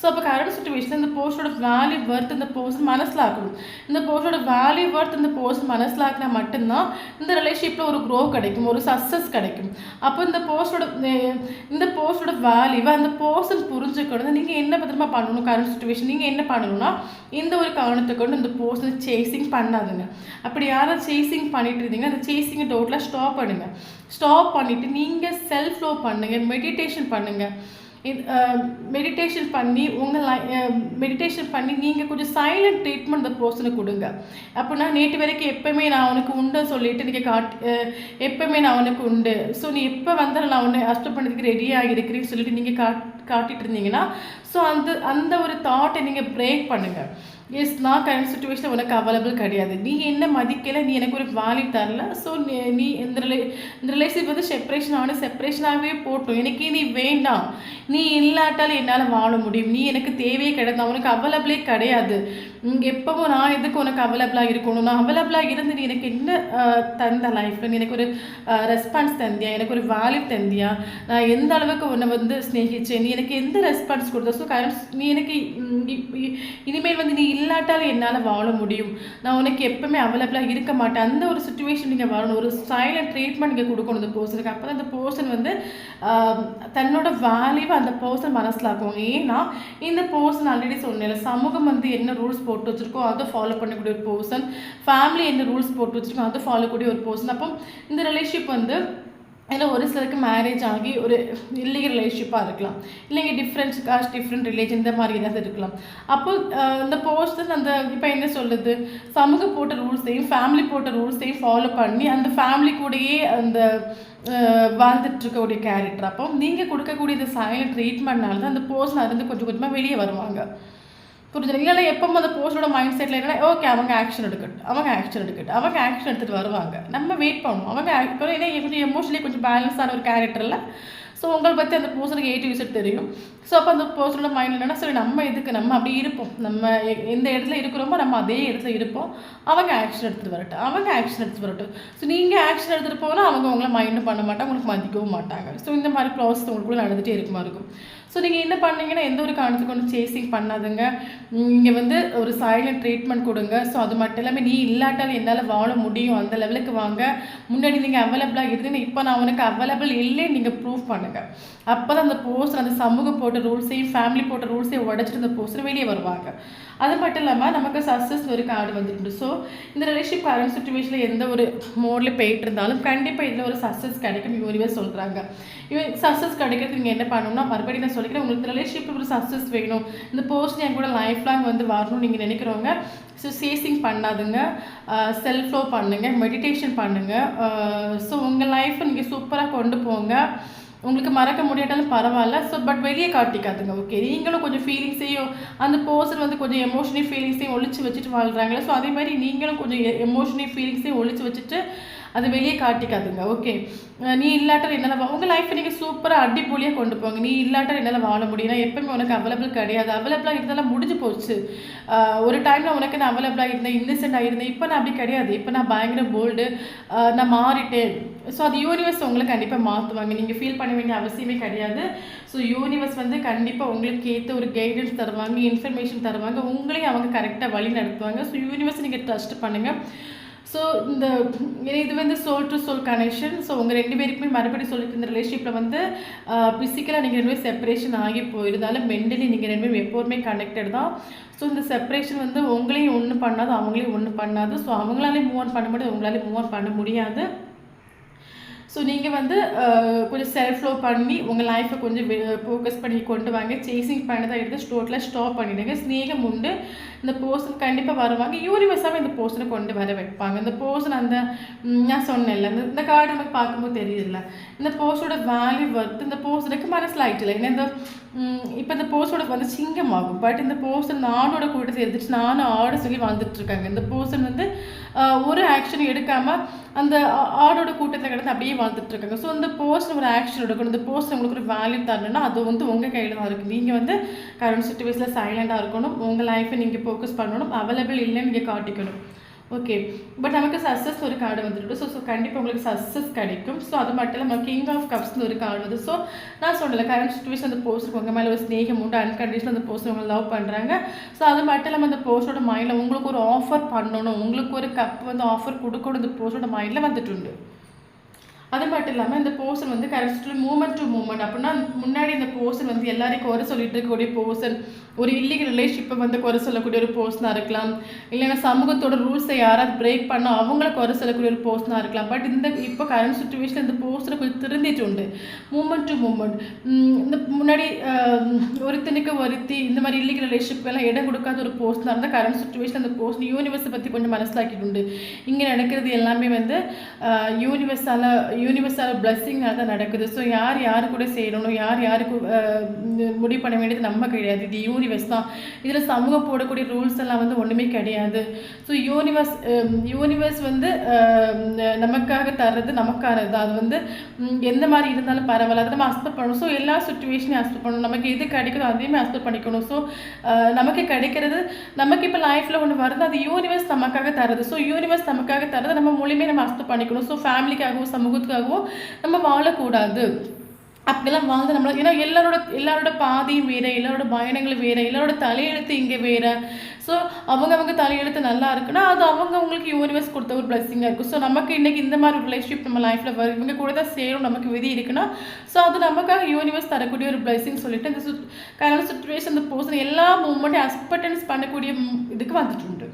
ஸோ அப்போ கரண்ட் சுச்சுவேஷன் இந்த போஸ்டோட வேல்யூ வர்த் இந்த போஸ்ட் மனசில் ஆக்கணும். இந்த போஸ்டோட வேல்யூ வர்த் இந்த போஸ்ட் மனசில் ஆக்கினா மட்டும்தான் இந்த ரிலேஷன்ஷிப்பில் ஒரு க்ரோ கிடைக்கும், ஒரு சக்ஸஸ் கிடைக்கும். அப்போ இந்த போஸ்டோட வேல்யூவை அந்த போஸ்ட் புரிஞ்சுக்கணும். நீங்கள் என்ன பத்திரமா பண்ணணும், கரண்ட் சுச்சுவேஷன் நீங்கள் என்ன பண்ணணும்னா, இந்த ஒரு காரணத்தை கொண்டு இந்த போஸ்ட் சேசிங் பண்ணாதுங்க. அப்படி யாரும் சேசிங் பண்ணிட்டு இருந்தீங்கன்னா அந்த சேசிங்கை டோட்டலாக ஸ்டாப் பண்ணுங்கள். ஸ்டாப் பண்ணிவிட்டு நீங்கள் செல்ஃப் லோ பண்ணுங்கள், மெடிடேஷன் பண்ணுங்கள். மெடிடேஷன் பண்ணி மெடிடேஷன் பண்ணி நீங்கள் கொஞ்சம் சைலண்ட் ட்ரீட்மெண்ட் இந்த பர்சனுக்கு கொடுங்க. அப்படின்னா நேற்று வரைக்கும் எப்போவுமே நான் அவனுக்கு உண்டு சொல்லிட்டு நீங்கள் எப்போவுமே நான் அவனுக்கு உண்டு, ஸோ நீ எப்போ வந்தாலும் நான் உன்னை அக்செப்ட் பண்ணுறதுக்கு ரெடியாக இருக்கிறேன்னு சொல்லிட்டு நீங்கள் காட்டிகிட்டு இருந்தீங்கன்னா, ஸோ அந்த ஒரு தாட்டை நீங்கள் பிரேக் பண்ணுங்கள். எஸ், நான் கரண்ட் சுச்சுவேஷனில் உனக்கு அவைலபிள் கிடையாது, நீ என்ன மதிக்கலை, நீ எனக்கு ஒரு வேல்யூ தரல, ஸோ நீ இந்த ரிலேஷன்ஷிப் வந்து செப்பரேஷனாகவே போட்டோம், எனக்கு நீ வேண்டாம், நீ இல்லாட்டாலும் என்னால் வாழ முடியும், நீ எனக்கு தேவையே கிடையாது, உனக்கு அவைலபிளே கிடையாது, எப்பவும் நான் எதுக்கு உனக்கு அவைலபிளாக இருக்கணும், நான் அவைலபிளாக இருந்து நீ எனக்கு என்ன தந்த லைஃப்பில், நீ எனக்கு ஒரு ரெஸ்பான்ஸ் தந்தியா, எனக்கு ஒரு வேல்யூ தந்தியா, நான் எந்த அளவுக்கு உன்னை வந்து ஸ்நேகிச்சேன், நீ எனக்கு எந்த ரெஸ்பான்ஸ் கொடுத்த, ஸோ நீ எனக்கு இனிமேல் வந்து நீ இல்லாட்டாலும் என்னால் வாழ முடியும், நான் உனக்கு எப்பவுமே அவைலபிளாக இருக்க மாட்டேன், அந்த ஒரு சுச்சுவேஷன் நீங்கள் வாழணும். ஒரு சைலண்ட் ட்ரீட்மெண்ட் நீங்கள் கொடுக்கணும் இந்த பர்சனுக்கு. அப்போ தான் அந்த பர்சன் வந்து தன்னோட வேல்யூவை அந்த பர்சன் மனசிலாக்குவாங்க. ஏன்னா இந்த பர்சன் ஆல்ரெடி சொன்னேன், சமூகம் வந்து என்ன ரூல்ஸ் போட்டு வச்சுருக்கோ அதை ஃபாலோ பண்ணக்கூடிய ஒரு பர்சன், ஃபேமிலி என்ன ரூல்ஸ் போட்டு வச்சுருக்கோ அதை ஃபாலோ கூடிய ஒரு பர்சன். அப்போ இந்த ரிலேஷன்ஷிப் வந்து ஏன்னா ஒரு சிலருக்கு மேரேஜ் ஆகி ஒரு இல்லீகல் ரிலேஷன்ஷிப்பாக இருக்கலாம், இல்லைங்க டிஃப்ரெண்ட் காஸ்ட் டிஃப்ரெண்ட் ரிலேஜன் இந்த மாதிரி ஏதாவது இருக்கலாம். அப்போ இந்த பர்சன் அந்த இப்போ என்ன சொல்லுது, சமூகம் போட்ட ரூல்ஸையும் ஃபேமிலி போட்ட ரூல்ஸையும் ஃபாலோ பண்ணி அந்த ஃபேமிலி கூடயே அந்த வாழ்ந்துட்டு இருக்கக்கூடிய கேரக்டர். அப்போ நீங்கள் கொடுக்கக்கூடிய இந்த சைலண்ட் ட்ரீட்மெண்ட்னால தான் அந்த பர்சன் அதுலேருந்து கொஞ்சம் கொஞ்சமாக வெளியே வருவாங்க. புரிஞ்சுது? இல்லைன்னா எப்போ அந்த பர்சனோட மைண்ட் செட்டில் என்னன்னா, ஓகே அவங்க ஆக்ஷன் எடுக்கட்டும், அவங்க ஆக்ஷன் எடுத்துகிட்டு வருவாங்க, நம்ம வெயிட் பண்ணுவோம். அவங்க ஏன்னா கொஞ்சம் எமோஷனலி கொஞ்சம் பேலன்ஸான ஒரு கேரக்டரில், ஸோ உங்களை பற்றி அந்த பர்சனுக்கு A to Z தெரியும். ஸோ அப்போ அந்த பர்சனோட மைண்ட் என்னன்னா, சரி நம்ம அப்படி இருப்போம், நம்ம எந்த இடத்துல இருக்கிறோமோ நம்ம அதே இடத்துல இருப்போம், அவங்க ஆக்ஷன் எடுத்துகிட்டு வரட்டும். ஸோ நீங்கள் ஆக்ஷன் எடுத்துகிட்டு போனால் அவங்க உங்களை மைண்டும் பண்ண மாட்டாங்க, உங்களுக்கு மதிக்கவும் மாட்டாங்க. ஸோ இந்த மாதிரி ப்ராசஸ் உங்களுக்குள்ள நடந்துகிட்டே இருக்குமா இருக்கும். ஸோ நீங்கள் என்ன பண்ணீங்கன்னா, எந்த ஒரு காரணத்துக்கு ஒன்று சேசிங் பண்ணாதுங்க, நீங்கள் வந்து ஒரு சைலண்ட் ட்ரீட்மெண்ட் கொடுங்க. ஸோ அது மட்டும் இல்லாமல் நீ இல்லாட்டாலும் என்னால் வாழ முடியும் அந்த லெவலுக்கு வாங்க. முன்னாடி நீங்கள் அவைலபிளாக இருந்தீங்கன்னா இப்போ நான் உனக்கு அவைலபிள் இல்லைன்னு நீங்கள் ப்ரூவ் பண்ணுங்கள். அப்போ தான் அந்த போஸ்ட் அந்த சமூகம் போட்ட ரூல்ஸையும் ஃபேமிலி போட்ட ரூல்ஸையும் உடச்சிட்டு அந்த போஸ்ட் வெளியே வருவாங்க. அது மட்டும் இல்லாமல் நமக்கு சக்ஸஸ் ஒரு கார்டு வந்துட்டு. ஸோ இந்த ரிலேஷன்ஷிப் கரண்ட் சுச்சுவேஷனில் எந்த ஒரு மோடில் போயிட்டு இருந்தாலும் கண்டிப்பாக இதில் ஒரு சக்ஸஸ் கிடைக்கும் யூனிவர்ஸ் சொல்கிறாங்க. சக்ஸஸ் கிடைக்கிறது நீங்கள் என்ன பண்ணணும்னா, மறுபடியும் நான் சொல்லிக்கிறேன், உங்களுக்கு ரிலேஷன்ஷிப் ஒரு சக்ஸஸ் வேணும், இந்த போஸ்ட் என் கூட லைஃப் லாங் வந்து வரணும்னு நீங்கள் நினைக்கிறவங்க, ஸோ சேசிங் பண்ணாதுங்க, செல்ஃப் லோ பண்ணுங்கள், மெடிடேஷன் பண்ணுங்கள். ஸோ உங்கள் லைஃப்பை நீங்கள் சூப்பராக கொண்டு போங்க. உங்களுக்கு மறக்க முடியாட்டாலும் பரவாயில்ல, ஸோ பட் வெளியே காட்டிக்காதுங்க. ஓகே, நீங்களும் கொஞ்சம் ஃபீலிங்ஸையும் அந்த பர்சன் வந்து கொஞ்சம் எமோஷனல் ஃபீலிங்ஸையும் ஒழிச்சு வச்சுட்டு வாழ்கிறாங்களே, ஸோ அதே மாதிரி நீங்களும் கொஞ்சம் எமோஷனல் ஃபீலிங்ஸையும் ஒழிச்சு வச்சுட்டு அது வெளியே காட்டிக்காதுங்க. ஓகே, நீ இல்லாட்டால் என்னால் உங்கள் லைஃப்பை நீங்கள் சூப்பராக அடிப்பொலியாக கொண்டு போங்க. நீ இல்லாட்டால் என்னால் வாழ முடியும்னா எப்பவுமே உனக்கு அவைலபிள் கிடையாது, அவைலபிளாக இருந்தாலும் முடிஞ்சு போச்சு. ஒரு டைமில் உனக்கு நான் அவைலபிளாக இருந்தேன், இன்னசென்ட்டாக இருந்தேன், இப்போ நான் அப்படி கிடையாது, இப்போ நான் பயங்கர போல்டு, நான் மாறிட்டேன். ஸோ அது யூனிவர்ஸ் உங்களை கண்டிப்பாக மாற்றுவாங்க, நீங்கள் ஃபீல் பண்ண வேண்டிய அவசியமே கிடையாது. ஸோ யூனிவர்ஸ் வந்து கண்டிப்பாக உங்களுக்கு ஏற்ற ஒரு கைடன்ஸ் தருவாங்க, இன்ஃபர்மேஷன் தருவாங்க, உங்களையும் அவங்க கரெக்டாக வழி நடத்துவாங்க. ஸோ யூனிவர்ஸ் நீங்கள் ட்ரஸ்ட் பண்ணுங்கள். ஸோ இது வந்து soul to soul connection. So உங்கள் ரெண்டு பேருக்குமே மறுபடியும் சொல்லிட்டு இந்த ரிலேஷன்ஷிப்பில் வந்து ஃபிசிக்கலாக நீங்கள் ரெண்டு பேரும் செப்பரேஷன் ஆகி போயிருந்தாலும் மென்டலி நீங்கள் ரெண்டு பேரும் எப்போதுமே கனெக்டட் தான். ஸோ இந்த செப்பரேஷன் வந்து உங்களையும் ஒன்று பண்ணாது, அவங்களையும் ஒன்று பண்ணாது. ஸோ அவங்களாலே மூவ் ஆன் பண்ண முடியாது, உங்களாலே மூவ் ஆன் பண்ண முடியாது. ஸோ நீங்கள் வந்து கொஞ்சம் செல்ஃப் லவ் பண்ணி உங்கள் லைஃப்பை கொஞ்சம் ஃபோக்கஸ் பண்ணி கொண்டு வாங்க. சேசிங் பண்ணதை எடுத்து டோட்டலாக ஸ்டாப் பண்ணிவிடுங்க. ஸ்நேகம் உண்டு, இந்த பர்சன் கண்டிப்பாக வருவாங்க. யூனிவர்ஸாகவே இந்த பர்சனை கொண்டு வர வைப்பாங்க. இந்த பர்சன் அந்த நான் சொன்னேன்ல, இந்த கார்டு நமக்கு பார்க்கும்போது தெரியல, இந்த பர்சனோட வேல்யூ வருது இந்த பர்சனுக்கு மனசில் ஆகிட்டுல. ஏன்னா இந்த இப்போ இந்த பர்சனோட வந்து சிங்கமாகும். பட் இந்த பர்சன் நானோட கூட்டத்தை எடுத்துட்டு நானும் ஆட சொல்லி வந்துட்டுருக்காங்க. இந்த பர்சன் வந்து ஒரு ஆக்ஷன் எடுக்காமல் அந்த ஆடோட கூட்டத்தில் கிடந்து அப்படியே வாழ்ந்துட்டு இருக்காங்க. ஸோ இந்த பர்சன் ஒரு ஆக்ஷன் எடுக்கணும். இந்த பர்சன் உங்களுக்கு ஒரு வேல்யூ தரணும்னா அது வந்து உங்கள் கையில் தான் இருக்குது. நீங்கள் வந்து கரண்ட் சிச்சுவேஷனில் சைலண்டாக இருக்கணும். உங்கள் லைஃப்பை நீங்கள் ஃபோக்கஸ் பண்ணணும். அவைலபிள் இல்லைன்னு நீங்கள் காட்டிக்கணும். ஓகே, பட் நமக்கு சக்ஸஸ் ஒரு கார்டு வந்துட்டு. ஸோ கண்டிப்பாக உங்களுக்கு சக்ஸஸ் கிடைக்கும். ஸோ அது மட்டும் இல்லை, நம்ம கிங் ஆஃப் கப்ஸ்னு ஒரு கார்டு வந்து. ஸோ நான் சொல்லலை, கரண்ட் சிச்சுவேஷன் அந்த போஸ்ட் உங்கள் மேலே ஒரு ஸ்நேகம் உண்டு, அன்கண்டிஷனல் அந்த போஸ்ட் உங்களை லவ் பண்ணுறாங்க. ஸோ அது மட்டும் இல்லாமல் அந்த போஸ்டோட மைண்டில் உங்களுக்கு ஒரு ஆஃபர் பண்ணணும், உங்களுக்கு ஒரு கப் வந்து ஆஃபர் கொடுக்கணும், இந்த போஸ்டோட மைண்டில் வந்துட்டு உண்டு. அது மட்டும் இல்லாமல் இந்த பர்சன் வந்து கரெக்டாக மூமெண்ட் டு மூமெண்ட் அப்படின்னா முன்னாடி இந்த பர்சன் வந்து எல்லாரையும் குறை சொல்லிட்டு இருக்கக்கூடிய பர்சன், ஒரு இல்லீகல் ரிலேஷன்ஷிப்பை வந்து குறை சொல்லக்கூடிய ஒரு பர்சனாக இருக்கலாம். இல்லைன்னா சமூகத்தோட ரூல்ஸை யாராவது பிரேக் பண்ணால் அவங்கள குறை சொல்லக்கூடிய ஒரு பர்சனாக இருக்கலாம். பட் இந்த இப்போ கரண்ட் சுச்சுவேஷனில் இந்த பர்சனை கொஞ்சம் திருந்திட்டு உண்டு. மூமெண்ட் டு மூமெண்ட் இந்த முன்னாடி ஒருத்தனுக்கு ஒருத்தி இந்த மாதிரி இல்லீகல் ரிலேஷன்ஷிப் எல்லாம் இடம் கொடுக்காத ஒரு பர்சனாக இருந்தால் கரண்ட் சுச்சுவேஷன் அந்த பர்சன் யூனிவர்ஸை பற்றி கொஞ்சம் மனசிலாக்கிட்டு உண்டு. இங்கே நடக்கிறது எல்லாமே வந்து யூனிவர்ஸால் பிளஸ்ஸிங்காக தான் நடக்குது. ஸோ யார் கூட செய்யணும், யாருக்கு முடிவு பண்ண வேண்டியது நம்ம கிடையாது. இது யூனிவர்ஸ் தான். இதில் சமூகம் போடக்கூடிய ரூல்ஸ் எல்லாம் வந்து ஒன்றுமே கிடையாது. ஸோ யூனிவர்ஸ் வந்து நமக்காக தர்றது நமக்கானது தான். அது வந்து எந்த மாதிரி இருந்தாலும் பரவாயில்ல, அதை நம்ம அக்செப்ட் பண்ணணும். ஸோ எல்லா சுச்சுவேஷனையும் அக்செப்ட் பண்ணணும். நமக்கு எது கிடைக்குதோ அதையுமே அக்செப்ட் பண்ணிக்கணும். ஸோ நமக்கு கிடைக்கிறது, நமக்கு இப்போ லைஃப்பில் ஒன்று வருது, அது யூனிவர்ஸ் நமக்காக தருது. ஸோ யூனிவர்ஸ் நமக்காக தரது நம்ம மூலியமே நம்ம அக்செப்ட் பண்ணிக்கணும். ஸோ ஃபேமிலிக்காகவும் சமூகத்துக்காகவும் நம்ம வாழக்கூடாது. அப்படிலாம் வாழ்ந்து நம்மள, ஏன்னா எல்லாரோட பாதையும் வேறு, எல்லாரோட பயணங்களும் வேறு, எல்லாரோட தலையெழுத்து இங்கே வேறு. ஸோ அவங்க தலையெழுத்து நல்லா இருக்குன்னா அது அவங்களுக்கு யூனிவர்ஸ் கொடுத்த ஒரு பிளஸிங்காக இருக்கும். ஸோ நமக்கு இன்றைக்கி இந்த மாதிரி ஒரு ரிலேஷன்ஷிப் நம்ம லைஃப்பில் வரும், இவங்க கூட தான் சேரும் நமக்கு விதி இருக்குன்னா ஸோ அது நமக்காக யூனிவர்ஸ் தரக்கூடிய ஒரு பிளஸிங் சொல்லிட்டு இந்த கரண்ட் சிச்சுவேஷன் இந்த பர்சன் எல்லா மூமெண்ட்டையும் அக்செப்டன்ஸ் பண்ணக்கூடிய இதுக்கு வந்துட்டு உண்டு.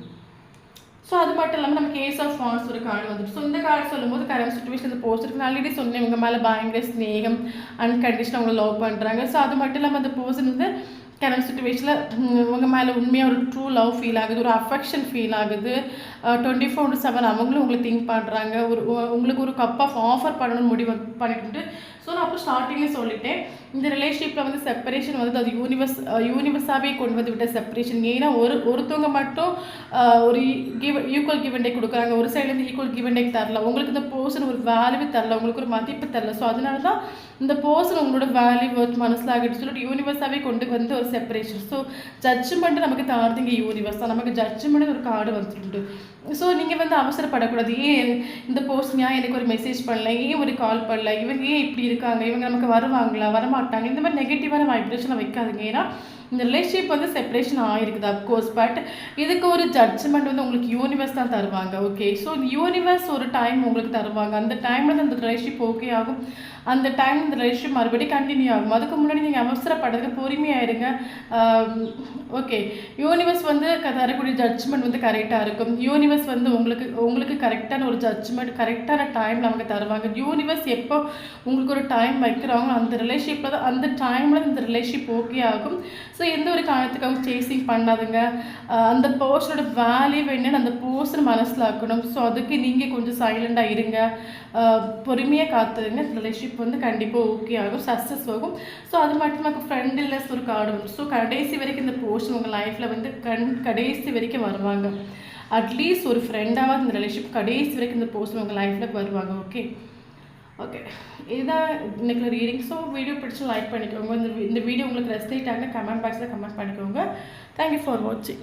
ஸோ அது மட்டும் இல்லாமல் நமக்கு ஏஸ் ஆஃப் வாண்ட்ஸ் ஒரு கார்டு வந்துட்டு. ஸோ இந்த கார்டு சொல்லும்போது கரண்ட் சிச்சுவேஷன் இந்த போஸ்டருக்கு ஆல்ரெடி சொன்னேன், இவங்க மேலே பயங்கர ஸ்நேகம் அன்கண்டிஷனாக அவங்களை லவ் பண்ணுறாங்க. ஸோ அது மட்டும் இல்லாமல் அந்த பர்சன் வந்து கரண்ட் சிச்சுவேஷனில் உங்க மேலே உண்மையாக ஒரு ட்ரூ லவ் ஃபீல் ஆகுது, ஒரு அஃபெக்ஷன் ஃபீல் ஆகுது. 24/7 அவங்களும் உங்களை திங்க் பண்ணுறாங்க. உங்களுக்கு ஒரு கப் ஆஃப் ஆஃபர் பண்ணணும்னு முடிவு பண்ணிட்டு. ஸோ நான் அப்போ ஸ்டார்டிங்லேயே சொல்லிட்டேன், இந்த ரிலேஷன்ஷிப்பில் வந்து செப்பரேஷன் வந்து அது யூனிவர்ஸாகவே கொண்டு வந்து விட்ட செப்பரேஷன். ஏன்னா ஒருத்தவங்க மட்டும் ஒரு ஈக்குவல் கிவ் அண்ட் டேக் கொடுக்குறாங்க, ஒரு சைட்லேருந்து ஈக்குவல் கிவ் அண்ட் டேக் தரல, உங்களுக்கு இந்த பர்சன் ஒரு வேல்யூ தரல, உங்களுக்கு ஒரு மதிப்பு தரல. ஸோ அதனால தான் இந்த பர்சன் உங்களோட வேல்யூ ஒர்த் மனசில் ஆகிட்டு சொல்லிட்டு யூனிவர்ஸாகவே கொண்டு வந்து ஒரு செப்பரேஷன். ஸோ ஜட்ஜ்மெண்ட் நமக்கு தாழ்ந்து இங்கே யூனிவர்ஸ் தான், நமக்கு ஜட்ஜ்மெண்ட் ஒரு கார்டு வந்துட்டு. ஸோ நீங்கள் வந்து அவசரப்படக்கூடாது. ஏன் இந்த பர்சன் எனக்கு ஒரு மெசேஜ் பண்ணல, ஏன் ஒரு கால் பண்ணல, இவங்க ஏன் இப்படி இருக்காங்க, இவங்க நமக்கு வருவாங்களா வரமாட்டாங்க, இந்த மாதிரி நெகட்டிவான வைப்ரேஷனை வைக்காதுங்க. ஏன்னா இந்த ரிலேஷன்ஷிப் வந்து செப்பரேஷன் ஆகிருக்குது அப்கோர்ஸ். பட் இதுக்கு ஒரு ஜட்ஜ்மெண்ட் வந்து உங்களுக்கு யூனிவர்ஸ் தான் தருவாங்க. ஓகே, ஸோ யூனிவர்ஸ் ஒரு டைம் உங்களுக்கு தருவாங்க. அந்த டைமில் அந்த ரிலேஷன்ஷிப் ஓகே ஆகும், அந்த டைம் இந்த ரிலேஷன்ஷிப் மறுபடியும் கண்டினியூ ஆகும். அதுக்கு முன்னாடி நீங்கள் அவசரப்படுறதுக்கு பொறுமையாயிருங்க. ஓகே, யூனிவர்ஸ் வந்து தரக்கூடிய ஜட்ஜ்மெண்ட் வந்து கரெக்டாக இருக்கும். யூனிவர்ஸ் வந்து உங்களுக்கு கரெக்டான ஒரு ஜட்ஜ்மெண்ட் கரெக்டான டைமில் அவங்க தருவாங்க. யூனிவர்ஸ் எப்போ உங்களுக்கு ஒரு டைம் வைக்கிறாங்களோ அந்த ரிலேஷன்ஷிப்பில் தான், அந்த டைமில் இந்த ரிலேஷன்ஷிப் ஓகே ஆகும். ஸோ எந்த ஒரு காரணத்துக்காக சேசிங் பண்ணாதுங்க. அந்த பர்சனோட வேல்யூ என்னன்னு அந்த பர்சன் மனசில் ஆக்கணும். ஸோ அதுக்கு நீங்கள் கொஞ்சம் சைலண்டாக இருங்க, பொறுமையாக காத்துருங்க. ரிலேஷன்ஷிப் வந்து கண்டிப்பாக ஓகே ஆகும், சக்ஸஸ் ஆகும். ஸோ அது மட்டும் நமக்கு ஃப்ரெண்ட்லெஸ் ஒரு கார்டு வந்து. ஸோ கடைசி வரைக்கும் இந்த பர்சன் உங்கள் லைஃப்பில் வந்து கடைசி வரைக்கும் வருவாங்க. அட்லீஸ்ட் ஒரு ஃப்ரெண்டாக இந்த ரிலேஷன்ஷிப் கடைசி வரைக்கும் இந்த பர்சன் உங்கள் லைஃப்பில் வருவாங்க. ஓகே, இதுதான் இன்னைக்கு ரீடிங். ஸோ வீடியோ பிடிச்சி லைக் பண்ணிக்கோங்க. இந்த வீடியோ உங்களுக்கு ரெஸ்டேட் ஆகினா கமெண்ட் பாக்ஸில் கமெண்ட் பண்ணிக்கோங்க. தேங்க்யூ ஃபார் வாட்சிங்.